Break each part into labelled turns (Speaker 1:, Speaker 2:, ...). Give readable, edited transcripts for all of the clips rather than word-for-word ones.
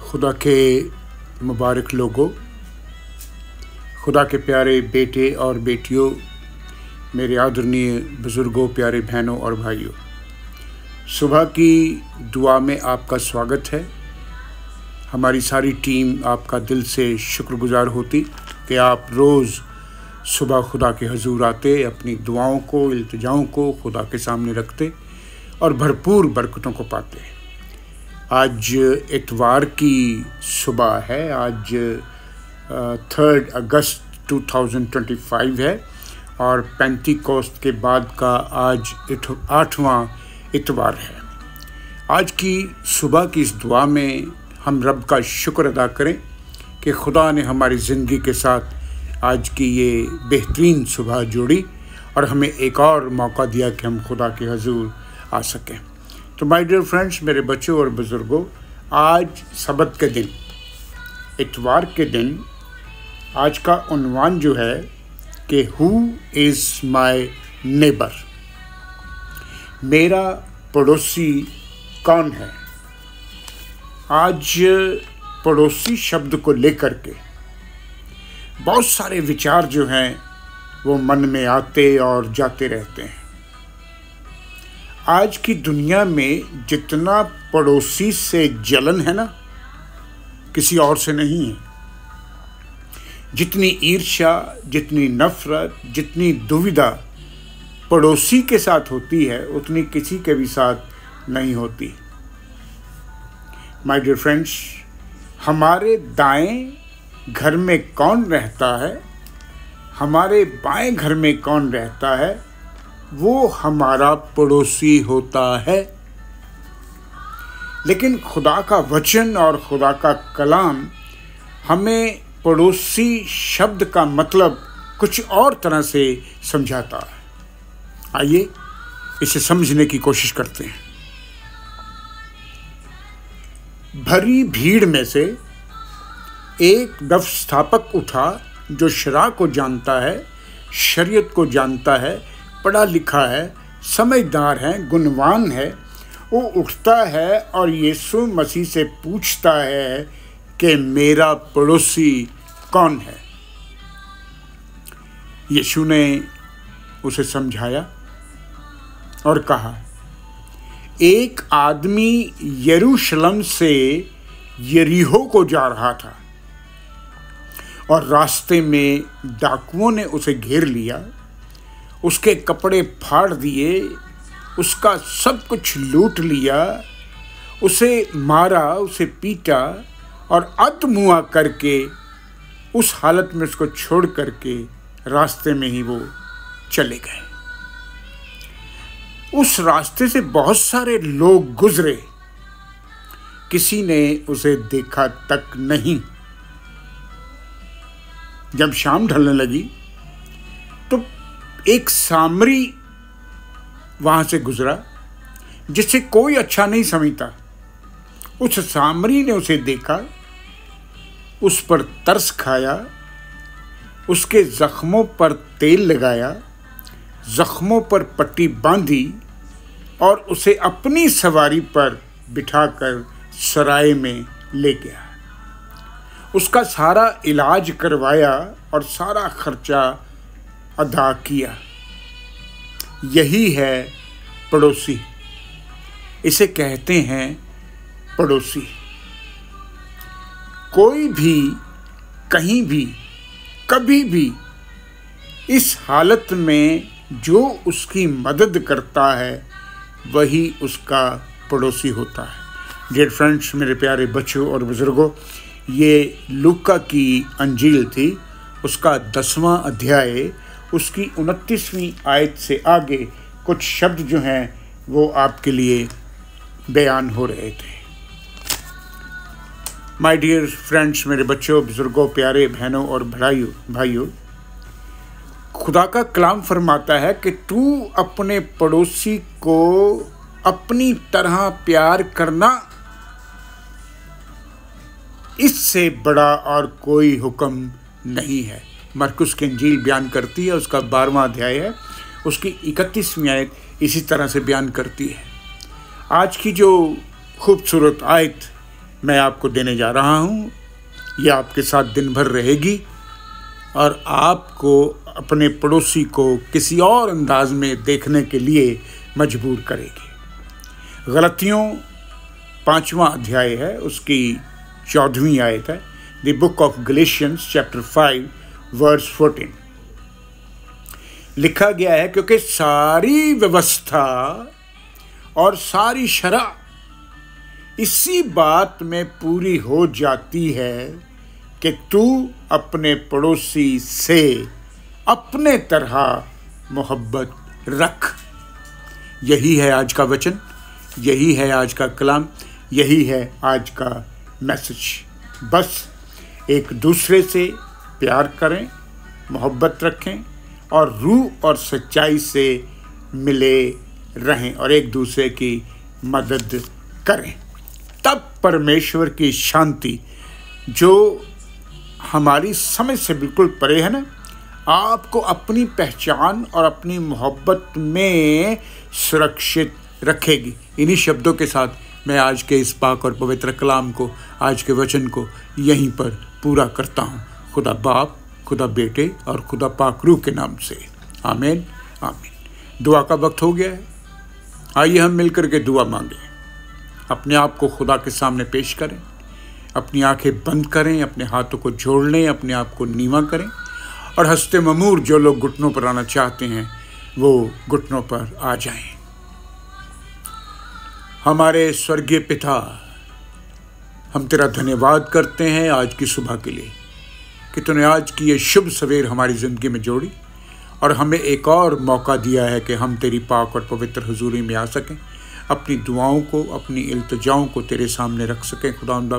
Speaker 1: खुदा के मुबारक लोगों, खुदा के प्यारे बेटे और बेटियों, मेरे आदरणीय बुज़ुर्गों, प्यारे बहनों और भाइयों, सुबह की दुआ में आपका स्वागत है। हमारी सारी टीम आपका दिल से शुक्रगुजार होती कि आप रोज़ सुबह खुदा के हुज़ूर आते, अपनी दुआओं को, इल्तिजाओं को खुदा के सामने रखते और भरपूर बरकतों को पाते। आज इतवार की सुबह है। आज 3 अगस्त 2025 है और पेंटिकोस्ट के बाद का आज 8वां इतवार है। आज की सुबह की इस दुआ में हम रब का शुक्र अदा करें कि खुदा ने हमारी ज़िंदगी के साथ आज की ये बेहतरीन सुबह जोड़ी और हमें एक और मौका दिया कि हम खुदा के हुज़ूर आ सकें। तो माय डियर फ्रेंड्स, मेरे बच्चों और बुज़ुर्गों, आज सबत के दिन, इतवार के दिन, आज का उन्वान जो है कि हु इज़ माय नेबर, मेरा पड़ोसी कौन है। आज पड़ोसी शब्द को लेकर के बहुत सारे विचार जो हैं वो मन में आते और जाते रहते हैं। आज की दुनिया में जितना पड़ोसी से जलन है ना, किसी और से नहीं है। जितनी ईर्ष्या, जितनी नफरत, जितनी दुविधा पड़ोसी के साथ होती है, उतनी किसी के भी साथ नहीं होती। माय डियर फ्रेंड्स, हमारे दाएं घर में कौन रहता है, हमारे बाएं घर में कौन रहता है, वो हमारा पड़ोसी होता है। लेकिन खुदा का वचन और खुदा का कलाम हमें पड़ोसी शब्द का मतलब कुछ और तरह से समझाता है। आइए इसे समझने की कोशिश करते हैं। भरी भीड़ में से एक व्यवस्थापक उठा जो शरअ को जानता है, शरीयत को जानता है, पढ़ा लिखा है, समझदार है, गुणवान है। वो उठता है और यीशु मसीह से पूछता है कि मेरा पड़ोसी कौन है। यीशु ने उसे समझाया और कहा, एक आदमी यरूशलेम से यरीहो को जा रहा था और रास्ते में डाकुओं ने उसे घेर लिया, उसके कपड़े फाड़ दिए, उसका सब कुछ लूट लिया, उसे मारा, उसे पीटा और अधमुआ करके उस हालत में उसको छोड़ करके रास्ते में ही वो चले गए। उस रास्ते से बहुत सारे लोग गुजरे, किसी ने उसे देखा तक नहीं। जब शाम ढलने लगी तो एक सामरी वहाँ से गुजरा जिसे कोई अच्छा नहीं समझता। उस सामरी ने उसे देखा, उस पर तरस खाया, उसके ज़ख्मों पर तेल लगाया, ज़ख्मों पर पट्टी बांधी और उसे अपनी सवारी पर बिठाकर सराय में ले गया। उसका सारा इलाज करवाया और सारा खर्चा अदा किया। यही है पड़ोसी, इसे कहते हैं पड़ोसी। कोई भी कहीं भी कभी भी इस हालत में जो उसकी मदद करता है वही उसका पड़ोसी होता है। डियर फ्रेंड्स, मेरे प्यारे बच्चों और बुज़ुर्गों, ये लूका की अंजील थी, उसका 10वां अध्याय, उसकी 29वीं आयत से आगे कुछ शब्द जो हैं वो आपके लिए बयान हो रहे थे। माय डियर फ्रेंड्स, मेरे बच्चों, बुज़ुर्गों, प्यारे बहनों और भाइयों, खुदा का कलाम फरमाता है कि तू अपने पड़ोसी को अपनी तरह प्यार करना, इससे बड़ा और कोई हुक्म नहीं है। मरकुस की इंजील बयान करती है, उसका 12वां अध्याय है, उसकी 31वीं आयत इसी तरह से बयान करती है। आज की जो खूबसूरत आयत मैं आपको देने जा रहा हूँ। ये आपके साथ दिन भर रहेगी और आपको अपने पड़ोसी को किसी और अंदाज में देखने के लिए मजबूर करेगी। गलतियों 5वां अध्याय है, उसकी 14वीं आयत है। The book of Galatians chapter 5 verse 14 लिखा गया है, क्योंकि सारी व्यवस्था और सारी शरह इसी बात में पूरी हो जाती है कि तू अपने पड़ोसी से अपने तरह मोहब्बत रख। यही है आज का वचन, यही है आज का कलाम, यही है आज का मैसेज। बस एक दूसरे से प्यार करें, मोहब्बत रखें और रूह और सच्चाई से मिले रहें और एक दूसरे की मदद करें। तब परमेश्वर की शांति जो हमारी समझ से बिल्कुल परे है ना, आपको अपनी पहचान और अपनी मोहब्बत में सुरक्षित रखेगी। इन्हीं शब्दों के साथ मैं आज के इस पाक और पवित्र कलाम को, आज के वचन को यहीं पर पूरा करता हूँ। खुदा बाप, खुदा बेटे और खुदा पाक रूह के नाम से आमीन आमीन। दुआ का वक्त हो गया है। आइए हम मिलकर के दुआ मांगें। अपने आप को खुदा के सामने पेश करें, अपनी आंखें बंद करें, अपने हाथों को जोड़ लें, अपने आप को नीवा करें और हंसते ममूर जो लोग घुटनों पर आना चाहते हैं वो घुटनों पर आ जाएं। हमारे स्वर्गीय पिता, हम तेरा धन्यवाद करते हैं आज की सुबह के लिए कि तूने आज की ये शुभ सवेर हमारी ज़िंदगी में जोड़ी और हमें एक और मौका दिया है कि हम तेरी पाक और पवित्र हुजूरी में आ सकें, अपनी दुआओं को, अपनी इल्तिजाओं को तेरे सामने रख सकें। खुदावंद,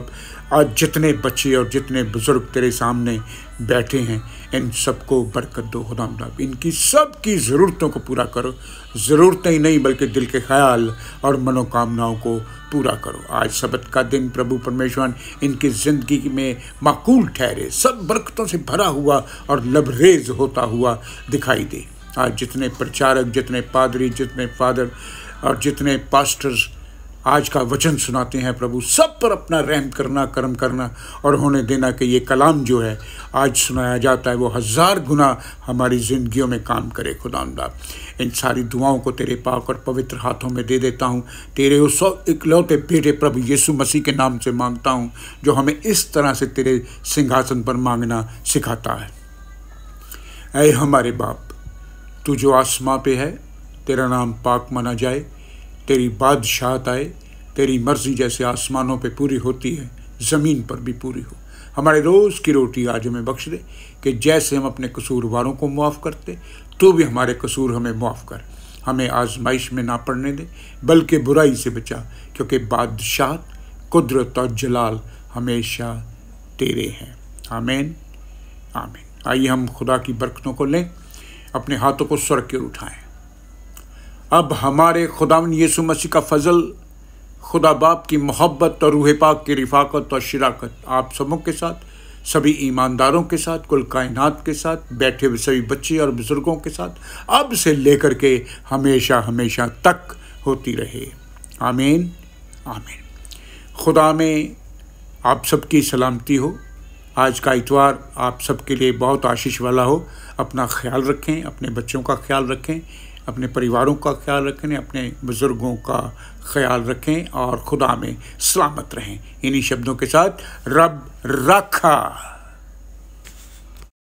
Speaker 1: आज जितने बच्चे और जितने बुज़ुर्ग तेरे सामने बैठे हैं, इन सबको बरकत दो खुदावंद। इनकी सब की ज़रूरतों को पूरा करो, ज़रूरतें ही नहीं बल्कि दिल के ख्याल और मनोकामनाओं को पूरा करो। आज सबत का दिन प्रभु परमेश्वर इनकी ज़िंदगी में माकूल ठहरे, सब बरकतों से भरा हुआ और लबरेज होता हुआ दिखाई दे। आज जितने प्रचारक, जितने पादरी, जितने फादर और जितने पास्टर्स आज का वचन सुनाते हैं प्रभु, सब पर अपना रहम करना, करम करना और होने देना कि ये कलाम जो है आज सुनाया जाता है वो 1000 गुना हमारी ज़िंदगियों में काम करे। खुदावंद, इन सारी दुआओं को तेरे पाक और पवित्र हाथों में दे देता हूँ। तेरे उस इकलौते बेटे प्रभु यीशु मसीह के नाम से मांगता हूँ जो हमें इस तरह से तेरे सिंहासन पर मांगना सिखाता है। ऐ हमारे बाप, तू जो आसमां पे है, तेरा नाम पाक माना जाए, तेरी बादशाहत आए, तेरी मर्जी जैसे आसमानों पे पूरी होती है ज़मीन पर भी पूरी हो। हमारे रोज़ की रोटी आज हमें बख्श दे कि जैसे हम अपने कसूरवारों को मुआफ़ करते, तू भी हमारे कसूर हमें मुआफ़ कर। हमें आजमाइश में ना पड़ने दे बल्कि बुराई से बचा, क्योंकि बादशाहत, कुदरत और जलाल हमेशा तेरे हैं। आमीन आमीन। आइए हम खुदा की बरकतों को लें, अपने हाथों को स्वर्ग की ओर उठाएं। अब हमारे खुदावंद यीशु मसीह का फजल, खुदा बाप की मोहब्बत और रूह पाक की रिफाकत और शिराकत आप सबों के साथ, सभी ईमानदारों के साथ, कुल कायनात के साथ, बैठे हुए सभी बच्चे और बुजुर्गों के साथ अब से लेकर के हमेशा हमेशा तक होती रहे। आमीन आमीन। खुदा में आप सबकी सलामती हो। आज का इतवार आप सबके लिए बहुत आशीष वाला हो। अपना ख्याल रखें, अपने बच्चों का ख्याल रखें, अपने परिवारों का ख्याल रखें, अपने बुज़ुर्गों का ख्याल रखें और खुदा में सलामत रहें। इन्हीं शब्दों के साथ रब रखा।